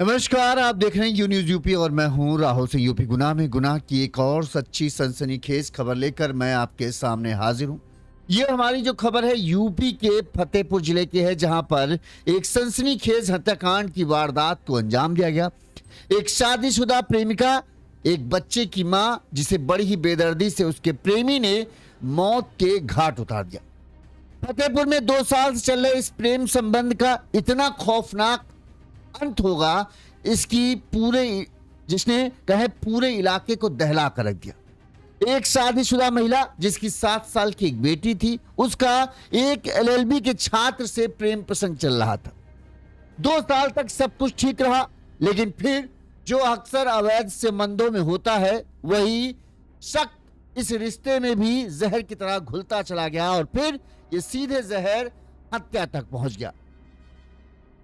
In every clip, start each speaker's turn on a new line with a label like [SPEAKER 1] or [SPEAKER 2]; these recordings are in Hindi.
[SPEAKER 1] नमस्कार, आप देख रहे हैं यू न्यूज यूपी और मैं हूं राहुल सिंह। यूपी गुनाह में गुनाह की एक और सच्ची सनसनीखेज खबर लेकर मैं आपके सामने हाजिर हूं। ये हमारी जो खबर है यूपी के फतेहपुर जिले की है, जहां पर एक सनसनीखेज हत्याकांड की वारदात को अंजाम दिया गया। एक शादीशुदा प्रेमिका, एक बच्चे की मां, जिसे बड़ी ही बेदर्दी से उसके प्रेमी ने मौत के घाट उतार दिया। फतेहपुर में 2 साल से चल रहे इस प्रेम संबंध का इतना खौफनाक अंत होगा, इसकी जिसने कहे पूरे इलाके को दहला कर रख दिया। एक शादीशुदा महिला जिसकी 7 साल की एक बेटी थी, उसका एक एलएलबी के छात्र से प्रेम प्रसंग चल रहा था। 2 साल तक सब कुछ ठीक रहा, लेकिन फिर जो अक्सर अवैध संबंधों में होता है, वही शक इस रिश्ते में भी जहर की तरह घुलता चला गया और फिर ये सीधे जहर हत्या तक पहुंच गया।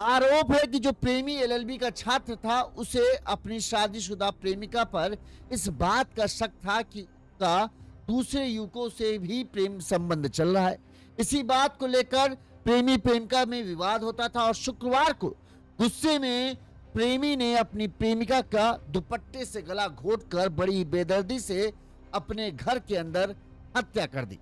[SPEAKER 1] आरोप है कि जो प्रेमी एलएलबी का छात्र था, उसे अपनी शादीशुदा प्रेमिका पर इस बात का शक था कि उसका दूसरे युवकों से भी प्रेम संबंध चल रहा है। इसी बात को लेकर प्रेमी प्रेमिका में विवाद होता था और शुक्रवार को गुस्से में प्रेमी ने अपनी प्रेमिका का दुपट्टे से गला घोंटकर बड़ी बेदर्दी से अपने घर के अंदर हत्या कर दी।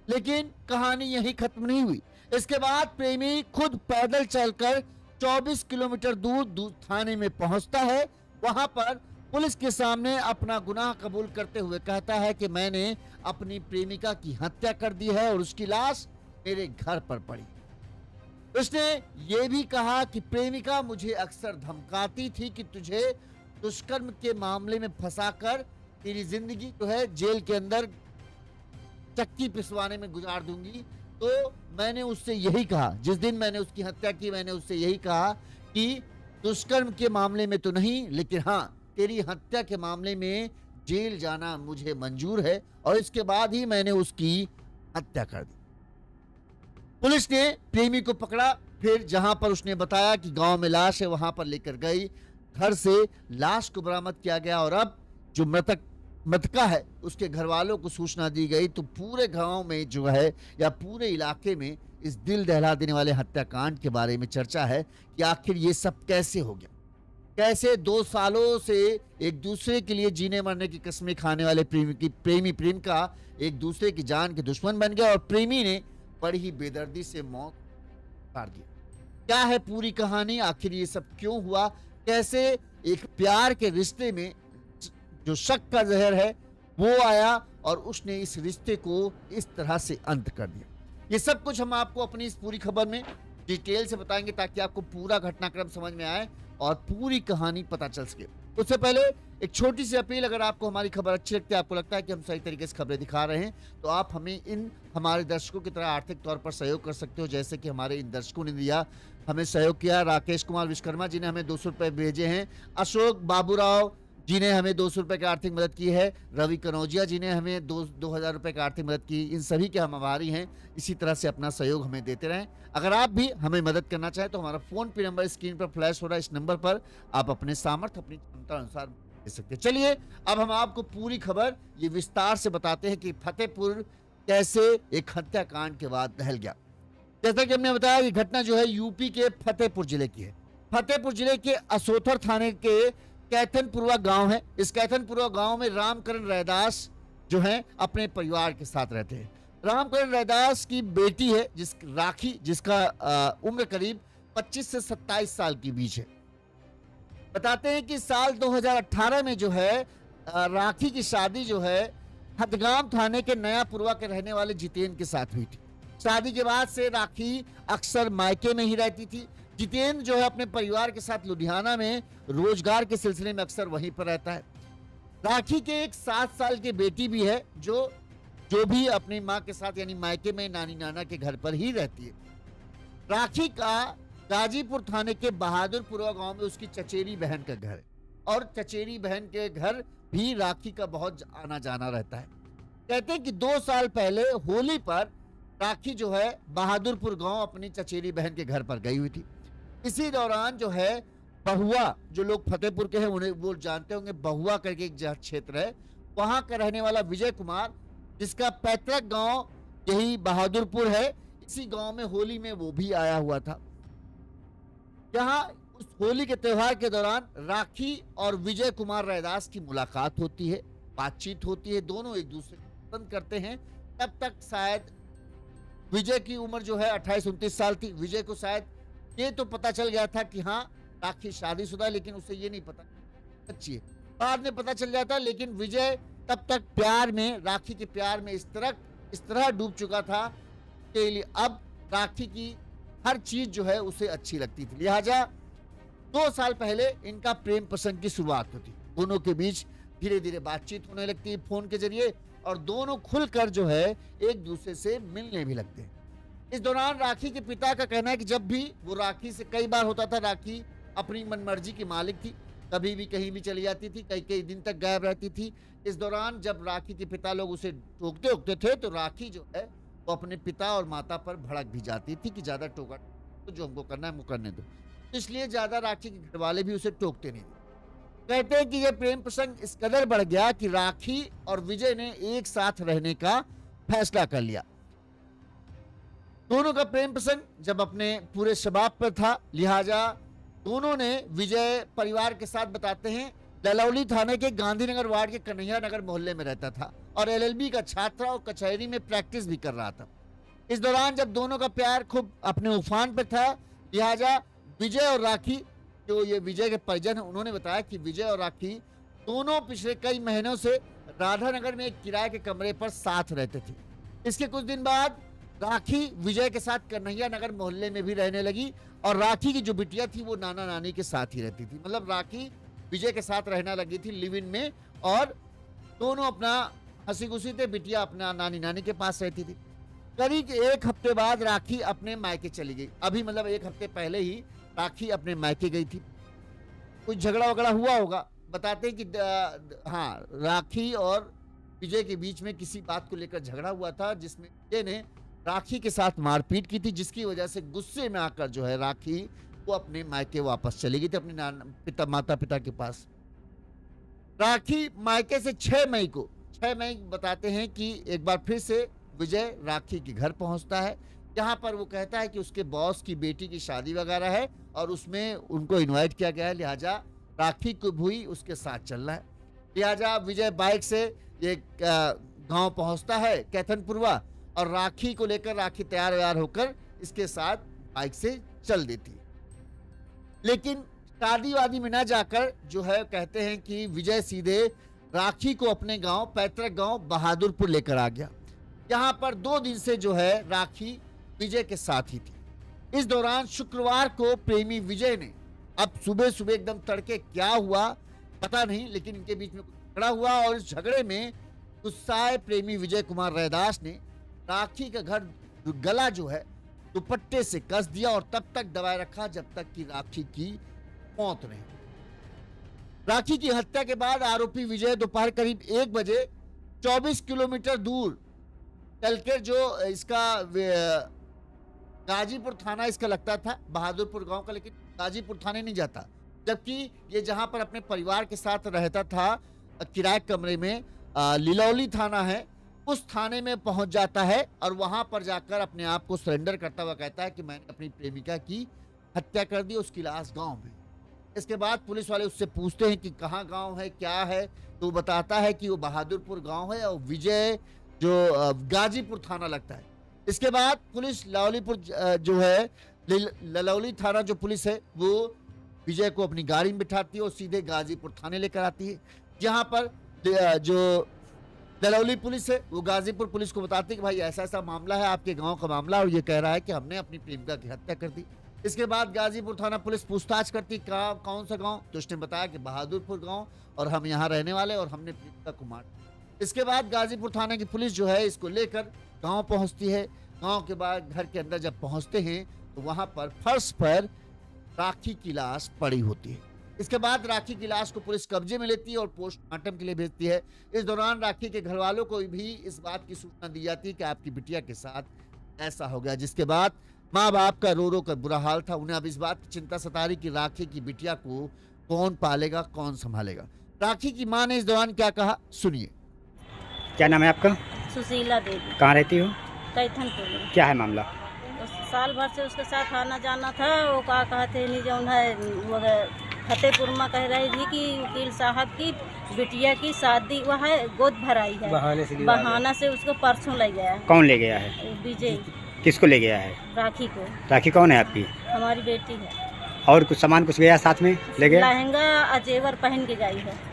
[SPEAKER 1] लेकिन कहानी यहीं खत्म नहीं हुई। इसके बाद प्रेमी खुद पैदल चलकर 24 किलोमीटर दूर थाने में पहुंचता है। वहां पर पुलिस के सामने अपना गुनाह कबूल करते हुए कहता है कि मैंने अपनी प्रेमिका की हत्या कर दी है और उसकी लाश मेरे घर पर पड़ी। उसने ये भी कहा कि प्रेमिका मुझे अक्सर धमकाती थी कि तुझे दुष्कर्म के मामले में फंसाकर तेरी जिंदगी जो है जेल के अंदर चक्की पिसवाने में गुजार दूंगी। तो मैंने उससे यही कहा, जिस दिन मैंने उसकी हत्या की, मैंने उससे यही कहा कि दुष्कर्म के मामले में तो नहीं, लेकिन हाँ, तेरी हत्या के मामले में जेल जाना मुझे मंजूर है। और इसके बाद ही मैंने उसकी हत्या कर दी। पुलिस ने प्रेमी को पकड़ा। फिर जहां पर उसने बताया कि गांव में लाश है, वहां पर लेकर गई। घर से लाश को बरामद किया गया और अब जो मृतका है उसके घर वालों को सूचना दी गई। तो पूरे गांव में जो है या पूरे इलाके में इस दिल दहला देने वाले हत्याकांड के बारे में चर्चा है कि आखिर ये सब कैसे हो गया। कैसे 2 सालों से एक दूसरे के लिए जीने मरने की कस्में खाने वाले प्रेमी प्रेमिका एक दूसरे की जान के दुश्मन बन गया और प्रेमी ने बड़ी ही बेदर्दी से मौत मार दी। क्या है पूरी कहानी, आखिर ये सब क्यों हुआ, कैसे एक प्यार के रिश्ते में जो शक का जहर है वो आया और उसने इस रिश्ते को इस तरह से अंत कर दिया। ये सब कुछ हम आपको अपनी इस पूरी खबर में डिटेल से बताएंगे ताकि आपको पूरा घटनाक्रम समझ में आए और पूरी कहानी पता चल सके। उससे पहले एक छोटी सी अपील, अगर आपको हमारी खबर अच्छी लगती है, आपको लगता है कि हम सही तरीके से खबरें दिखा रहे हैं, तो आप हमें हमारे दर्शकों की तरह आर्थिक तौर पर सहयोग कर सकते हो। जैसे कि हमारे इन दर्शकों ने दिया, हमें सहयोग किया। राकेश कुमार विश्वकर्मा जी ने हमें 200 रुपये भेजे हैं। अशोक बाबूराव जी ने हमें 200 रुपये की आर्थिक मदद की है। रवि कनौजिया जी ने हमें 2000 रुपये की आर्थिक मदद की। इन सभी के हम आभारी हैं। इसी तरह से अपना सहयोग हमें देते रहें। अगर आप भी हमें मदद करना चाहें तो हमारा फोन पे नंबर स्क्रीन पर फ्लैश हो रहा है। इस नंबर पर आप अपने सामर्थ्य, अपनी क्षमता अनुसार दे सकते हैं। चलिए अब हम आपको पूरी खबर ये विस्तार से बताते हैं कि फतेहपुर कैसे एक हत्याकांड के बाद दहल गया। जैसा कि हमने बताया, ये घटना जो है यूपी के फतेहपुर जिले की है। फतेहपुर जिले के असोथर थाने के कैथनपुरवा गांव है। इस कैथनपुरवा गांव में रामकरण रैदास जो है अपने परिवार के साथ रहते हैं। रामकरण रैदास की बेटी है राखी, जिसका उम्र करीब 25 से 27 साल के बीच है। बताते हैं कि साल 2018 में जो है राखी की शादी जो है हथगाम थाने के नयापुरवा के रहने वाले जितेंद्र के साथ हुई थी। शादी के बाद से राखी अक्सर मायके में ही रहती थी। जितेंद्र जो है अपने परिवार के साथ लुधियाना में रोजगार के सिलसिले में अक्सर वहीं पर रहता है। राखी के एक 7 साल की बेटी भी है जो भी अपनी माँ के साथ यानी मायके में नानी नाना के घर पर ही रहती है। राखी का गाजीपुर थाने के बहादुरपुरा गांव में उसकी चचेरी बहन का घर है और चचेरी बहन के घर भी राखी का बहुत आना जाना रहता है। कहते हैं कि 2 साल पहले होली पर राखी जो है बहादुरपुर गांव अपनी चचेरी बहन के घर पर गई हुई थी। इसी दौरान जो है बहुआ, जो लोग फतेहपुर के हैं उन्हें वो जानते होंगे, बहुआ करके एक क्षेत्र है, वहां का रहने वाला विजय कुमार, जिसका पैतृक गांव यही बहादुरपुर है, इसी गांव में होली में वो भी आया हुआ था। यहाँ उस होली के त्योहार के दौरान राखी और विजय कुमार रैदास की मुलाकात होती है, बातचीत होती है, दोनों एक दूसरे को पसंद करते हैं। तब तक शायद विजय की उम्र जो है 28-29 साल थी। विजय को शायद ये तो पता चल गया था कि हाँ राखी शादीशुदा, लेकिन उसे ये नहीं पता सच्ची है। बाद में पता चल जाता, लेकिन विजय तब तक प्यार में, राखी के प्यार में इस तरह डूब चुका था कि अब राखी की हर चीज जो है उसे अच्छी लगती थी। लिहाजा 2 साल पहले इनका प्रेम प्रसंग की शुरुआत होती, दोनों के बीच धीरे धीरे बातचीत होने लगती है फोन के जरिए, और दोनों खुलकर जो है एक दूसरे से मिलने भी लगते हैं। इस दौरान राखी के पिता का कहना है कि जब भी वो राखी से, कई बार होता था राखी अपनी मनमर्जी की मालिक थी, कभी भी कहीं भी चली जाती थी, कई कई दिन तक गायब रहती थी। इस दौरान जब राखी के पिता लोग उसे टोकते उकते थे तो राखी जो है वो अपने पिता और माता पर भड़क भी जाती थी कि ज्यादा टोका तो जो हमको करना है वो करने दो, इसलिए ज्यादा राखी के घर वाले भी उसे टोकते नहीं थे। कहते हैं कि यह प्रेम प्रसंग इस कदर बढ़ गया कि राखी और विजय ने एक साथ रहने का फैसला कर लिया। दोनों का प्रेम प्रसंग जब अपने पूरे शबाब पर था, लिहाजा दोनों ने, विजय परिवार के साथ बताते हैं, ललौली थाने के गांधीनगर वार्ड के कन्हैया नगर मोहल्ले में रहता था और एलएलबी का छात्र और कचहरी में प्रैक्टिस भी कर रहा था। इस दौरान जब दोनों का प्यार खूब अपने उफान पर था, लिहाजा विजय और राखी, जो ये विजय के परिजन हैं, उन्होंने बताया कि विजय और राखी दोनों पिछले कई महीनों से राधानगर में एक किराए के कमरे पर साथ रहते थे। इसके कुछ दिन बाद राखी विजय के साथ कन्हैया नगर मोहल्ले में भी रहने लगी और राखी की जो बिटिया थी वो नाना नानी के साथ ही रहती थी। मतलब राखी विजय के साथ रहना लगी थी लिव इन में, और दोनों अपना हंसी खुशी थे, बिटिया अपना नानी नानी के पास रहती थी। करीब 1 हफ्ते बाद राखी अपने मायके चली गई। अभी मतलब 1 हफ्ते पहले ही राखी अपने मायके गई थी। कुछ झगड़ा वगड़ा हुआ होगा। बताते हैं कि हाँ, राखी और विजय के बीच में किसी बात को लेकर झगड़ा हुआ था, जिसमें विजय ने राखी के साथ मारपीट की थी, जिसकी वजह से गुस्से में आकर जो है राखी वो अपने मायके वापस चली गई थी, अपने माता पिता के पास। राखी मायके से 6 मई बताते हैं कि एक बार फिर से विजय राखी के घर पहुंचता है, जहां पर वो कहता है कि उसके बॉस की बेटी की शादी वगैरह है और उसमें उनको इनवाइट किया गया है, लिहाजा राखी को भी उसके साथ चलना है। लिहाजा विजय बाइक से एक गांव पहुंचता है कैथनपुरवा, और राखी को लेकर राखी तैयार व्यार होकर इसके साथ बाइक से चल देती है। लेकिन शादी वादी में ना जाकर जो है कहते हैं कि विजय सीधे राखी को अपने गांव, पैतृक गांव बहादुरपुर लेकर आ गया। यहाँ पर 2 दिन से जो है राखी विजय के साथ ही थी। इस दौरान शुक्रवार को प्रेमी विजय ने, अब सुबह सुबह एकदम तड़के क्या हुआ पता नहीं, लेकिन इनके बीच में झगड़ा हुआ और इस झगड़े में गुस्साए प्रेमी विजय कुमार रैदास ने राखी का गला जो है दुपट्टे से कस दिया और तब तक दबाए रखा जब तक कि राखी की मौत नहीं। राखी की हत्या के बाद आरोपी विजय दोपहर करीब 1 बजे 24 किलोमीटर दूर चलकर, जो इसका गाजीपुर थाना इसका लगता था, बहादुरपुर गांव का, लेकिन गाजीपुर थाने नहीं जाता, जबकि ये जहां पर अपने परिवार के साथ रहता था किराए कमरे में, लिलौली थाना है, उस थाने में पहुंच जाता है और वहां पर जाकर अपने आप को सरेंडर करता हुआ कहता है कि मैंने अपनी प्रेमिका की हत्या कर दी, उसकी लाश गांव में। इसके बाद पुलिस वाले उससे पूछते हैं कि कहाँ गांव है, क्या है, तो वो बताता है कि वो बहादुरपुर गांव है और विजय जो गाजीपुर थाना लगता है। इसके बाद पुलिस लौलीपुर जो है ललौली थाना जो पुलिस है वो विजय को अपनी गाड़ी में बिठाती है और सीधे गाजीपुर थाने लेकर आती है, जहां पर जो ललौली पुलिस है वो गाजीपुर पुलिस को बताती है कि भाई ऐसा ऐसा मामला है, आपके गांव का मामला, और ये कह रहा है कि हमने अपनी प्रेमिका की हत्या कर दी। इसके बाद गाजीपुर थाना पुलिस पूछताछ करती, कौन सा गांव, तो उसने बताया कि बहादुरपुर गांव और हम यहाँ रहने वाले और हमने प्रेमिका को मार। इसके बाद गाजीपुर थाना की पुलिस जो है इसको लेकर गांव पहुंचती है। गांव के बाद घर के अंदर जब पहुंचते हैं तो वहां पर फर्श पर राखी की लाश पड़ी होती है। इसके बाद राखी की लाश को पुलिस कब्जे में लेती है और पोस्टमार्टम के लिए भेजती है। इस दौरान राखी के घर वालों को भी इस बात की सूचना दी जाती है कि आपकी बिटिया के साथ ऐसा हो गया, जिसके बाद माँ बाप का रो रो कर बुरा हाल था। उन्हें अब इस बात की चिंता सता रही कि राखी की बिटिया को कौन पालेगा, कौन संभालेगा। राखी की माँ ने इस दौरान क्या कहा, सुनिए।
[SPEAKER 2] क्या नाम है आपका?
[SPEAKER 3] सुशीला देवी।
[SPEAKER 2] कहाँ रहती हो?
[SPEAKER 3] कैथनपुर में।
[SPEAKER 2] क्या है मामला? साल भर से उसके साथ आना जाना था। वो का कहते नहीं जो है वो फतेहपुर में कह रही थी कि वकील साहब की बिटिया की शादी वह है गोद भराई है, बहाना से उसको परसों ले गया है।
[SPEAKER 3] कौन ले गया है?
[SPEAKER 2] विजय।
[SPEAKER 3] किसको ले गया है?
[SPEAKER 2] राखी को।
[SPEAKER 3] राखी कौन है आपकी?
[SPEAKER 2] हमारी बेटी है।
[SPEAKER 3] और कुछ सामान कुछ गया साथ में ले गया?
[SPEAKER 2] लहंगा अजेवर पहन के गई है।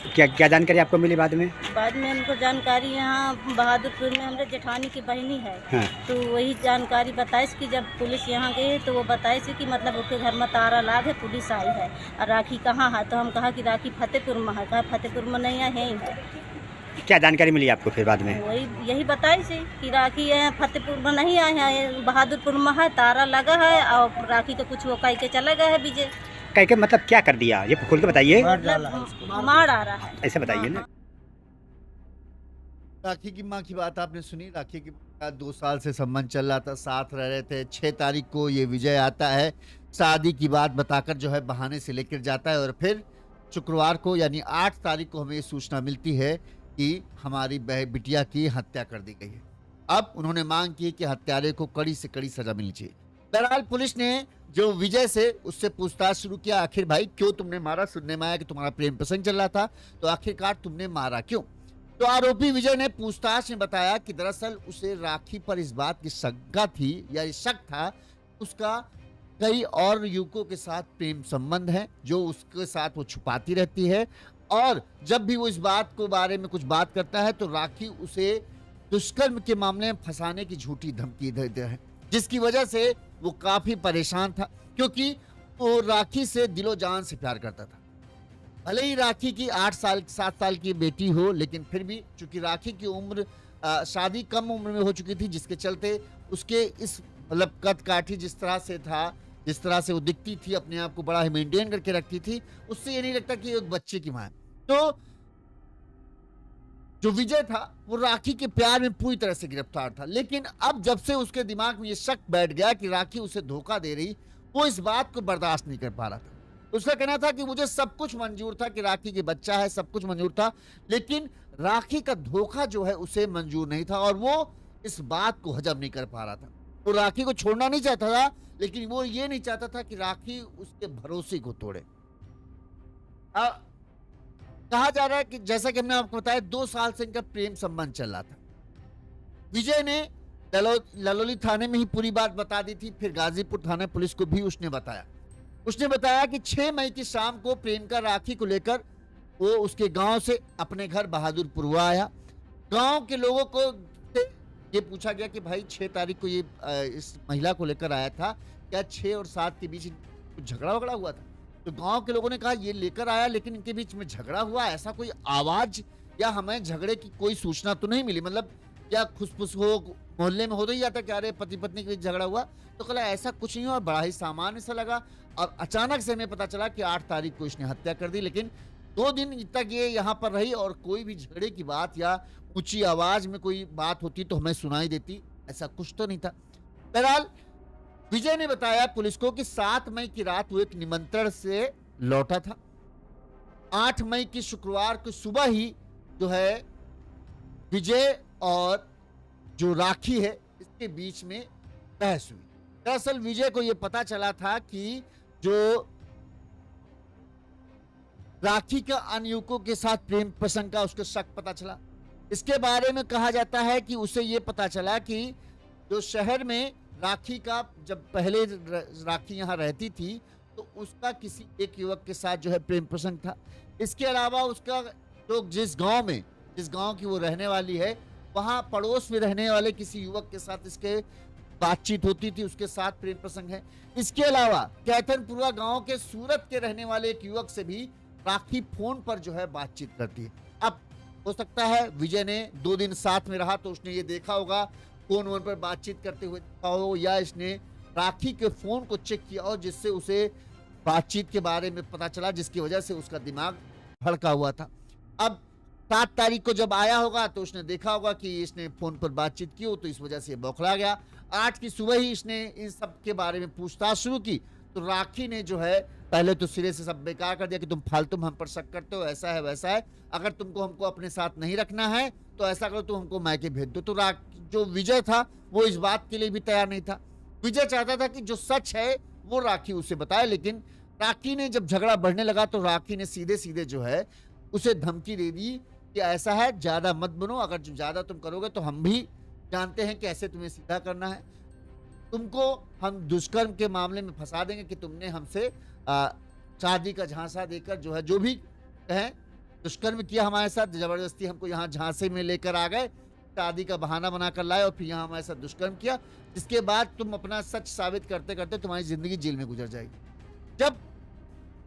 [SPEAKER 3] क्या क्या जानकारी आपको मिली बाद में?
[SPEAKER 2] बाद में हमको जानकारी यहाँ बहादुरपुर में हमारे जेठानी की बहनी है।
[SPEAKER 3] हाँ।
[SPEAKER 2] तो वही जानकारी बताई कि जब पुलिस यहाँ गई तो वो बताई कि मतलब उसके घर में ताला लाग है, पुलिस आई है और राखी कहाँ है। तो हम कहा कि राखी फतेहपुर में है। कहा फतेहपुर में नहीं है, यहीं है।
[SPEAKER 3] क्या जानकारी मिली आपको फिर बाद में?
[SPEAKER 2] वही यही बताई से कि राखी है फतेहपुर में नहीं आए हैं, बहादुरपुर में है, ताला लगा है और राखी का कुछ वो कह के चला गया है विजय।
[SPEAKER 3] कह के मतलब क्या कर दिया ये खोल के बताइए।
[SPEAKER 2] मतलब मार आ रहा है,
[SPEAKER 3] ऐसे बताइए ना।
[SPEAKER 1] राखी की माँ की बात आपने सुनी। राखी की 2 साल से संबंध चल रहा था, साथ रह रहे थे। 6 तारीख को ये विजय आता है, शादी की बात बताकर जो है बहाने से लेकर जाता है और फिर शुक्रवार को यानी 8 तारीख को हमें ये सूचना मिलती है कि हमारी बिटिया की हत्या कर दी गई है। अब उन्होंने मांग की कि हत्यारे को कड़ी से कड़ी सजा मिलनी चाहिए। बहरहाल पुलिस ने जो विजय से उससे पूछताछ शुरू किया, आखिर भाई क्यों तुमने मारा? सुनने में आया कि तुम्हारा प्रेम प्रसंग चल रहा था, तो आखिरकार तुमने मारा क्यों? तो आरोपी विजय ने पूछताछ में बताया कि दरअसल उसे राखी पर इस बात की शंका थी या शक था, उसका कई और युवकों के साथ प्रेम संबंध है जो उसके साथ वो छुपाती रहती है और जब भी वो इस बात को बारे में कुछ बात करता है तो राखी उसे दुष्कर्म के मामले में फंसाने की झूठी धमकी देते हैं, जिसकी वजह से वो काफी परेशान था क्योंकि वो राखी से दिलो जान से प्यार करता था। भले ही राखी की 7 साल की बेटी हो, लेकिन फिर भी चूंकि राखी की उम्र शादी कम उम्र में हो चुकी थी, जिसके चलते उसके इस मतलब कद काठी जिस तरह से था, जिस तरह से वो दिखती थी, अपने आप को बड़ा ही मेंटेन करके रखती थी, उससे ये नहीं लगता कि एक बच्चे की मां है। तो जो विजय था वो राखी के प्यार में पूरी तरह से गिरफ्तार था, लेकिन अब जब से उसके दिमाग में ये शक बैठ गया कि राखी उसे धोखा दे रही, वो इस बात को बर्दाश्त नहीं कर पा रहा था। उसका कहना था कि मुझे सब कुछ मंजूर था कि राखी के बच्चा है, सब कुछ मंजूर था, लेकिन राखी का धोखा जो है उसे मंजूर नहीं था और वो इस बात को हजम नहीं कर पा रहा था। वो राखी को छोड़ना नहीं चाहता था, लेकिन वो ये नहीं चाहता था कि राखी उसके भरोसे को तोड़े। कहा जा रहा है कि जैसा कि हमने आपको बताया 2 साल से इनका प्रेम संबंध चल रहा था। विजय ने ललोली थाने में ही पूरी बात बता दी थी, फिर गाजीपुर थाना पुलिस को भी उसने बताया कि 6 मई की शाम को प्रियंका राखी को लेकर वो उसके गांव से अपने घर बहादुरपुर हुआ आया। गांव के लोगों को ये पूछा गया कि भाई 6 तारीख को ये इस महिला को लेकर आया था, क्या 6 और 7 के बीच कुछ झगड़ा वगड़ा हुआ था? तो गांव के लोगों ने कहा ये लेकर आया, लेकिन इनके बीच में झगड़ा हुआ, ऐसा कोई आवाज या हमें झगड़े की कोई सूचना तो नहीं मिली। मतलब क्या खुसफुस हो मोहल्ले में हो ही जाता कि अरे पति पत्नी के बीच झगड़ा हुआ? तो कहा ऐसा कुछ नहीं हुआ, बड़ा ही सामान्य सा लगा। और अचानक से हमें पता चला कि 8 तारीख को इसने हत्या कर दी, लेकिन 2 दिन तक ये यहाँ पर रही और कोई भी झगड़े की बात या ऊंची आवाज में कोई बात होती तो हमें सुनाई देती, ऐसा कुछ तो नहीं था। बहरहाल विजय ने बताया पुलिस को कि 7 मई की रात वो एक निमंत्रण से लौटा था। 8 मई की शुक्रवार को सुबह ही जो है विजय और जो राखी है इसके बीच में बहस हुई। दरअसल विजय को यह पता चला था कि जो राखी का अन्य युवकों के साथ प्रेम प्रसंग का उसको शक पता चला। इसके बारे में कहा जाता है कि उसे यह पता चला कि जो शहर में राखी का जब पहले राखी यहाँ रहती थी तो उसका किसी एक युवक के साथ जो है प्रेम प्रसंग था। इसके अलावा उसका जो जिस गांव की वो रहने वाली है, वहां पड़ोस में रहने वाले किसी युवक के साथ इसके बातचीत होती थी, उसके साथ प्रेम प्रसंग है। इसके अलावा कैथनपुरा गांव के सूरत के रहने वाले एक युवक से भी राखी फोन पर जो है बातचीत करती है। अब हो सकता है विजय ने 2 दिन साथ में रहा तो उसने ये देखा होगा, फोन पर बातचीत करते हुए देखा हो, या इसने राखी के फोन को चेक किया हो जिससे उसे बातचीत के बारे में पता चला, जिसकी वजह से उसका दिमाग भड़का हुआ था। अब 7 तारीख को जब आया होगा तो उसने देखा होगा कि इसने फोन पर बातचीत की हो, तो इस वजह से बौखला गया। 8 की सुबह ही इसने इन सब के बारे में पूछताछ शुरू की तो राखी ने जो है पहले तो सिरे से सब बेकार कर दिया कि तुम फालतू हम पर शक करते हो, ऐसा है वैसा है, अगर तुमको हमको अपने साथ नहीं रखना है तो ऐसा करो, तुम हमको मायके भेज दो। तो जो विजय था वो इस बात के लिए भी तैयार नहीं था। विजय चाहता था कि जो सच है वो राखी उसे बताए, लेकिन राखी ने जब झगड़ा बढ़ने लगा तो राखी ने सीधे सीधे जो है उसे धमकी दे दी कि ऐसा है, ज्यादा मत बनो, अगर ज्यादा तुम करोगे तो हम भी जानते हैं कि ऐसे तुम्हें सीधा करना है, तुमको हम दुष्कर्म के मामले में फंसा देंगे कि तुमने हमसे शादी का झांसा देकर जो है, जो भी कहें, दुष्कर्म किया हमारे साथ, जबरदस्ती हमको यहाँ झांसे में लेकर आ गए, शादी का बहाना बनाकर लाए और फिर यहाँ हमारे साथ दुष्कर्म किया, जिसके बाद तुम अपना सच साबित करते करते तुम्हारी जिंदगी जेल में गुजर जाएगी। जब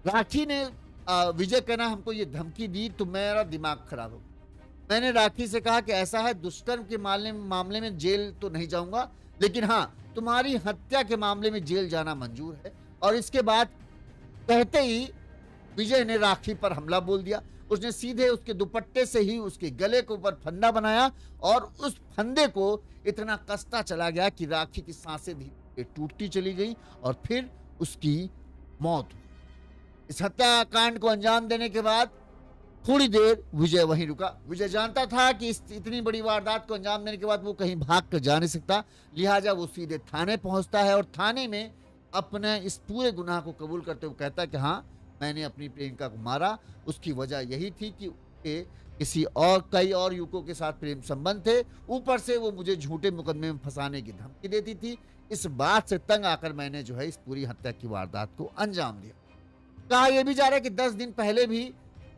[SPEAKER 1] राखी ने विजय कहना हमको ये धमकी दी तो मेरा दिमाग खराब हो गया। मैंने राखी से कहा कि ऐसा है, दुष्कर्म के मामले में जेल तो नहीं जाऊंगा, लेकिन हाँ तुम्हारी हत्या के मामले में जेल जाना मंजूर है। और इसके बाद कहते ही विजय ने राखी पर हमला बोल दिया। उसने सीधे उसके दुपट्टे से ही उसके गले के ऊपर फंदा बनाया और उस फंदे को इतना कसता चला गया कि राखी की सांसें धीरे टूटती चली गई और फिर उसकी मौत हुई। इस हत्याकांड को अंजाम देने के बाद थोड़ी देर विजय वहीं रुका। विजय जानता था कि इस इतनी बड़ी वारदात को अंजाम देने के बाद वो कहीं भाग कर जा नहीं सकता, लिहाजा वो सीधे थाने पहुंचता है और थाने में अपने इस पूरे गुनाह को कबूल करते हुए कहता है कि हाँ, मैंने अपनी प्रेमिका को मारा, उसकी वजह यही थी कि उसके किसी और कई और युवकों के साथ प्रेम संबंध थे, ऊपर से वो मुझे झूठे मुकदमे में फंसाने की धमकी देती थी। इस बात से तंग आकर मैंने जो है इस पूरी हत्या की वारदात को अंजाम दिया। कहा यह भी जा रहा है कि 10 दिन पहले भी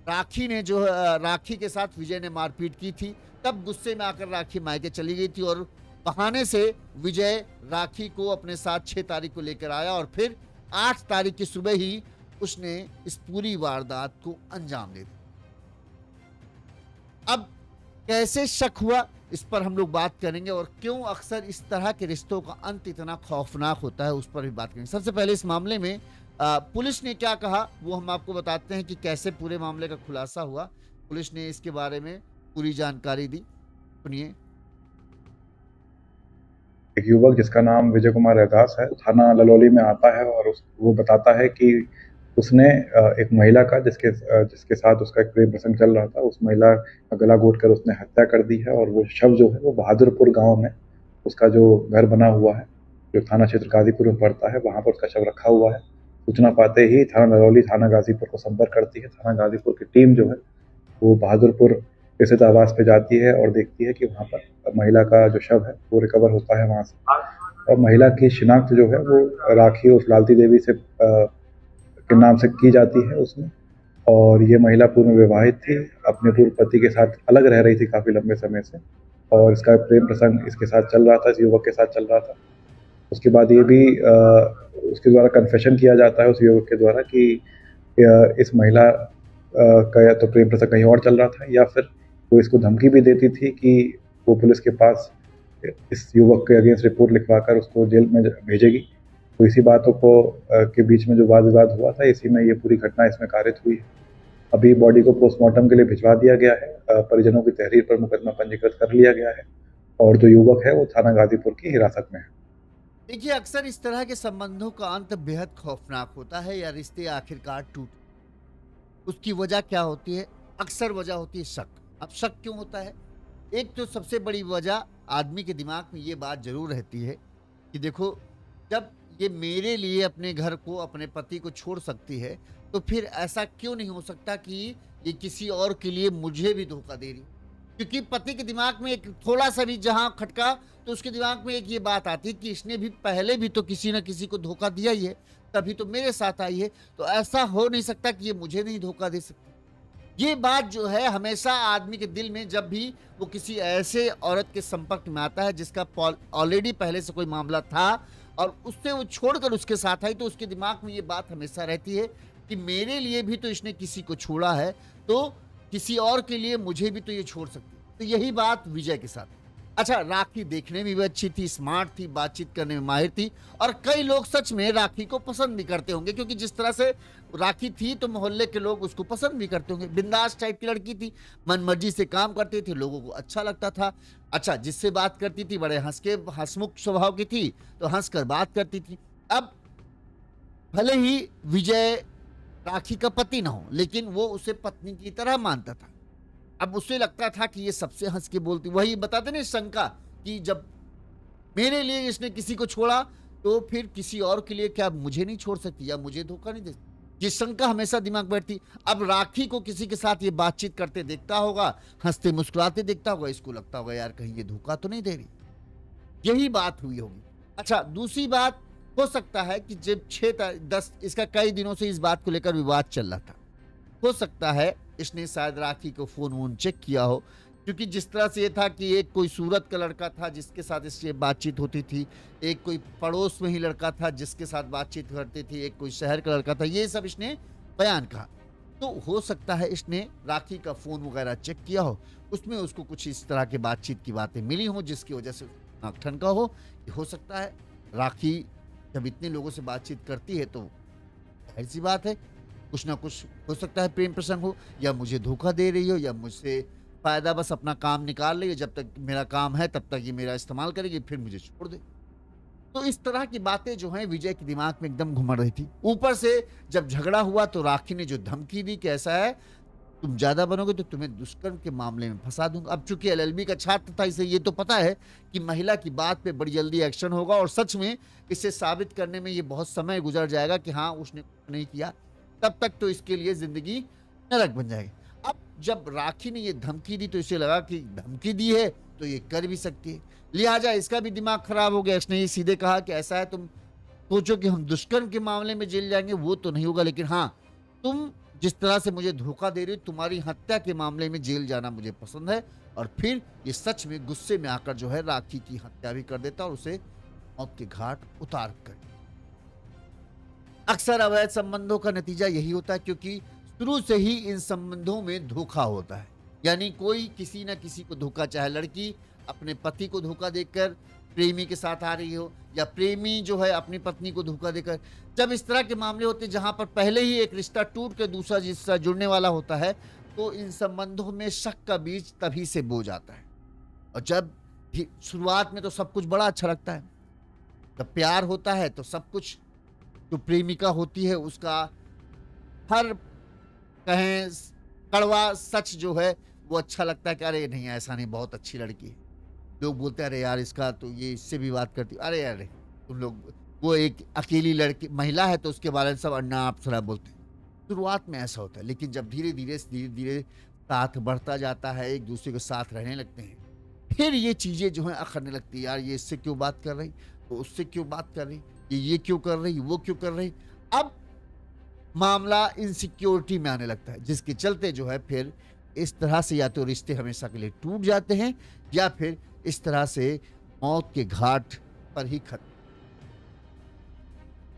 [SPEAKER 1] राखी के साथ विजय ने मारपीट की थी, तब गुस्से में आकर राखी मायके चली गई थी और बहाने से विजय राखी को अपने साथ 6 तारीख को लेकर आया और फिर 8 तारीख की सुबह ही उसने इस पूरी वारदात को अंजाम दे दिया। अब कैसे शक हुआ इस पर हम लोग बात करेंगे और क्यों अक्सर इस तरह के रिश्तों का अंत इतना खौफनाक होता है उस पर भी बात करेंगे। सबसे पहले इस मामले में पुलिस ने क्या कहा वो हम आपको बताते हैं कि कैसे पूरे मामले का खुलासा हुआ। पुलिस ने इसके बारे में पूरी जानकारी दी, सुनिए।
[SPEAKER 4] एक युवक जिसका नाम विजय कुमार रैदास है, थाना ललौली में आता है और वो बताता है कि उसने एक महिला का जिसके साथ उसका एक प्रेम प्रसंग चल रहा था, उस महिला का गला घोंट कर उसने हत्या कर दी है और वो शव जो है वो बहादुरपुर गांव में उसका जो घर बना हुआ है, जो थाना क्षेत्र गाजीपुर में पड़ता है, वहां पर उसका शव रखा हुआ है। सूचना पाते ही थाना ललौली थाना गाजीपुर को संपर्क करती है। थाना गाजीपुर की टीम जो है वो बहादुरपुर स्थित आवास पे जाती है और देखती है कि वहाँ पर महिला का जो शव है वो रिकवर होता है वहाँ से। और महिला की शिनाख्त जो है वो राखी उर्फ लालती देवी से के नाम से की जाती है उसमें। और ये महिला पूर्व विवाहित थी, अपने पूर्व पति के साथ अलग रह रही थी काफ़ी लंबे समय से और इसका प्रेम प्रसंग इसके साथ चल रहा था, इस युवक के साथ चल रहा था। उसके बाद ये भी उसके द्वारा कन्फेशन किया जाता है उस युवक के द्वारा कि इस महिला का या तो प्रेम प्रसंग कहीं और चल रहा था या फिर वो इसको धमकी भी देती थी कि वो पुलिस के पास इस युवक के अगेंस्ट रिपोर्ट लिखवाकर उसको जेल में भेजेगी। तो इसी बातों को के बीच में जो वाद विवाद हुआ था, इसी में ये पूरी घटना इसमें कारित हुई है। अभी बॉडी को पोस्टमार्टम के लिए भिजवा दिया गया है, परिजनों की तहरीर पर मुकदमा पंजीकृत कर लिया गया है और जो युवक है वो थाना गाजीपुर की हिरासत में है।
[SPEAKER 1] देखिए, अक्सर इस तरह के संबंधों का अंत बेहद खौफनाक होता है या रिश्ते आखिरकार टूट, उसकी वजह क्या होती है? अक्सर वजह होती है शक। अब शक क्यों होता है? एक तो सबसे बड़ी वजह आदमी के दिमाग में ये बात जरूर रहती है कि देखो, जब ये मेरे लिए अपने घर को, अपने पति को छोड़ सकती है तो फिर ऐसा क्यों नहीं हो सकता कि ये किसी और के लिए मुझे भी धोखा दे रही। क्योंकि पति के दिमाग में एक थोड़ा सा भी जहां खटका तो उसके दिमाग में एक ये बात आती है कि इसने भी पहले भी तो किसी न किसी को धोखा दिया ही है, तभी तो मेरे साथ आई है, तो ऐसा हो नहीं सकता कि ये मुझे नहीं धोखा दे सकती। ये बात जो है हमेशा आदमी के दिल में, जब भी वो किसी ऐसे औरत के संपर्क में आता है जिसका ऑलरेडी पहले से कोई मामला था और उससे वो छोड़कर उसके साथ आई, तो उसके दिमाग में ये बात हमेशा रहती है कि मेरे लिए भी तो इसने किसी को छोड़ा है, तो किसी और के लिए मुझे भी तो ये छोड़ सकती है। तो यही बात विजय के साथ। अच्छा, राखी देखने में भी अच्छी थी, स्मार्ट थी, बातचीत करने में माहिर थी और कई लोग सच में राखी को पसंद भी करते होंगे, क्योंकि जिस तरह से राखी थी तो मोहल्ले के लोग उसको पसंद भी करते होंगे। बिंदास टाइप की लड़की थी, मनमर्जी से काम करती थी, लोगों को अच्छा लगता था। अच्छा, जिससे बात करती थी बड़े हंसमुख स्वभाव की थी, तो हंसकर बात करती थी। अब भले ही विजय राखी का पति ना हो, लेकिन वो उसे पत्नी की तरह मानता था। अब उसे लगता था कि ये सबसे हंस के बोलती, वही बताते ना शंका कि जब मेरे लिए इसने किसी को छोड़ा तो फिर किसी और के लिए क्या मुझे नहीं छोड़ सकती या मुझे धोखा नहीं दे सकती? ये शंका हमेशा दिमाग में बैठती। अब राखी को किसी के साथ ये बातचीत करते देखता होगा, हंसते मुस्कुराते देखता होगा, इसको लगता होगा यार कहीं ये धोखा तो नहीं दे रही। यही बात हुई होगी। अच्छा, दूसरी बात हो सकता है कि जब 6-10 इसका कई दिनों से इस बात को लेकर विवाद चल रहा था, हो सकता है इसने शायद राखी को फोन वोन चेक किया हो, क्योंकि जिस तरह से ये था कि एक कोई सूरत का लड़का था जिसके साथ इससे बातचीत होती थी, एक कोई पड़ोस में ही लड़का था जिसके साथ बातचीत करती थी, एक कोई शहर का लड़का था, ये सब इसने बयान कहा। तो हो सकता है इसने राखी का फोन वगैरह चेक किया हो, उसमें उसको कुछ इस तरह की बातचीत की बातें मिली हो जिसकी वजह से नाक ठनका हो। ये हो सकता है। राखी जब इतने लोगों से बातचीत करती है तो जाहिर सी बात है कुछ ना कुछ हो सकता है, प्रेम प्रसंग हो, या मुझे धोखा दे रही हो, या मुझसे फायदा बस अपना काम निकाल रही है, जब तक मेरा काम है तब तक ये मेरा इस्तेमाल करेगी, फिर मुझे छोड़ दे। तो इस तरह की बातें जो हैं विजय के दिमाग में एकदम घुमड़ रही थी। ऊपर से जब झगड़ा हुआ तो राखी ने जो धमकी दी कि ऐसा है तुम ज्यादा बनोगे तो तुम्हें दुष्कर्म के मामले में फंसा दूंगा। अब चूंकि एलएलबी का छात्र था, इसे ये तो पता है कि महिला की बात पे बड़ी जल्दी एक्शन होगा और सच में इसे साबित करने में ये बहुत समय गुजर जाएगा कि हाँ उसने कुछ नहीं किया, तब तक तो इसके लिए जिंदगी नरक बन जाएगी। अब जब राखी ने ये धमकी दी तो इसे लगा कि धमकी दी है तो ये कर भी सकती है, लिहाजा इसका भी दिमाग खराब हो गया। इसने ये सीधे कहा कि ऐसा है तुम सोचो कि हम दुष्कर्म के मामले में जेल जाएंगे, वो तो नहीं होगा, लेकिन हाँ तुम जिस तरह से मुझे धोखा दे रही हो, तुम्हारी हत्या के मामले में जेल जाना मुझे पसंद है। और फिर ये सच में गुस्से में आकर जो है राखी की हत्या भी कर देता और उसे मौत के घाट उतार कर। अक्सर अवैध संबंधों का नतीजा यही होता है, क्योंकि शुरू से ही इन संबंधों में धोखा होता है। यानी कोई किसी न किसी को धोखा, चाहे लड़की अपने पति को धोखा देकर प्रेमी के साथ आ रही हो, या प्रेमी जो है अपनी पत्नी को धोखा देकर। जब इस तरह के मामले होते हैं जहां पर पहले ही एक रिश्ता टूट के दूसरा रिश्ता जुड़ने वाला होता है, तो इन संबंधों में शक का बीज तभी से बो जाता है। और जब शुरुआत में तो सब कुछ बड़ा अच्छा लगता है, जब प्यार होता है तो सब कुछ, जो प्रेमिका होती है उसका हर कहें कड़वा सच जो है वो अच्छा लगता है कि अरे नहीं ऐसा नहीं, बहुत अच्छी लड़की है। लोग बोलते हैं अरे यार इसका तो ये इससे भी बात करती, अरे अरे तुम लोग, वो एक अकेली लड़की महिला है तो उसके बारे में सब अन्ना आप सरा बोलते हैं। शुरुआत में ऐसा होता है, लेकिन जब धीरे धीरे साथ बढ़ता जाता है, एक दूसरे के साथ रहने लगते हैं, फिर ये चीजें जो है अखरने लगती है। यार ये इससे क्यों बात कर रही, तो उससे क्यों बात कर रही, ये क्यों कर रही, वो क्यों कर रही। अब मामला इनसिक्योरिटी में आने लगता है, जिसके चलते जो है फिर इस तरह से या तो रिश्ते हमेशा के लिए टूट जाते हैं, या फिर इस तरह से मौत के घाट पर ही खत्म।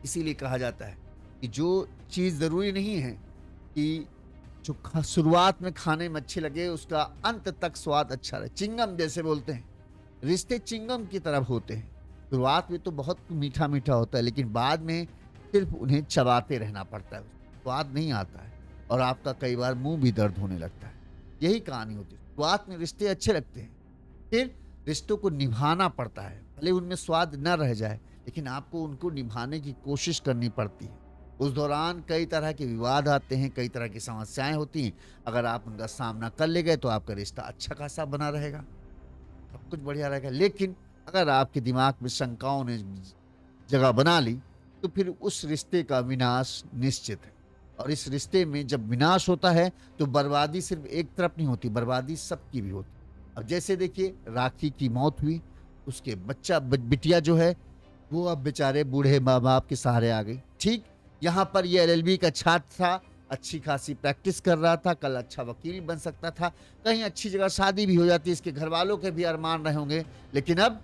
[SPEAKER 1] इसीलिए कहा जाता है कि जो चीज जरूरी नहीं है कि जो शुरुआत में खाने में अच्छे लगे उसका अंत तक स्वाद अच्छा रहे। चिंगम जैसे बोलते हैं, रिश्ते चिंगम की तरफ होते हैं। शुरुआत में तो बहुत मीठा मीठा होता है, लेकिन बाद में सिर्फ उन्हें चबाते रहना पड़ता है, स्वाद नहीं आता है और आपका कई बार मुंह भी दर्द होने लगता है। यही कहानी होती है। शुरुआत में रिश्ते अच्छे लगते हैं, फिर रिश्तों को निभाना पड़ता है। भले उनमें स्वाद न रह जाए, लेकिन आपको उनको निभाने की कोशिश करनी पड़ती है। उस दौरान कई तरह के विवाद आते हैं, कई तरह की समस्याएं होती हैं। अगर आप उनका सामना कर ले गए तो आपका रिश्ता अच्छा खासा बना रहेगा, सब कुछ बढ़िया रहेगा। लेकिन अगर आपके दिमाग में शंकाओं ने जगह बना ली तो फिर उस रिश्ते का विनाश निश्चित है। और इस रिश्ते में जब विनाश होता है तो बर्बादी सिर्फ एक तरफ नहीं होती, बर्बादी सबकी भी होती। अब जैसे देखिए राखी की मौत हुई, उसके बिटिया जो है वो अब बेचारे बूढ़े माँ बाप के सहारे आ गई। ठीक यहाँ पर ये एलएलबी का छात्र था, अच्छी खासी प्रैक्टिस कर रहा था, कल अच्छा वकील बन सकता था, कहीं अच्छी जगह शादी भी हो जाती, इसके घर वालों के भी अरमान रहे होंगे। लेकिन अब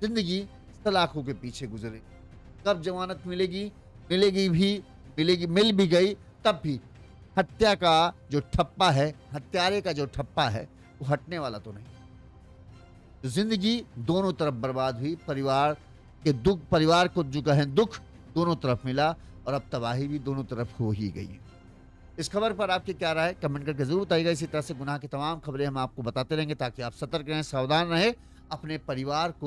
[SPEAKER 1] जिंदगी सलाखों के पीछे गुजरे। कब जमानत मिलेगी, मिल भी गई तब भी हत्या का जो ठप्पा है, हत्यारे का जो ठप्पा है वो हटने वाला तो नहीं। तो जिंदगी दोनों तरफ बर्बाद हुई, परिवार के दुख, परिवार को जो कहें दुख दोनों तरफ मिला, और अब तबाही भी दोनों तरफ हो ही गई है। इस खबर पर आपकी क्या राय है कमेंट करके जरूर बताइएगा। इसी तरह से गुनाह की तमाम खबरें हम आपको बताते रहेंगे ताकि आप सतर्क रहें, सावधान रहें, अपने परिवार को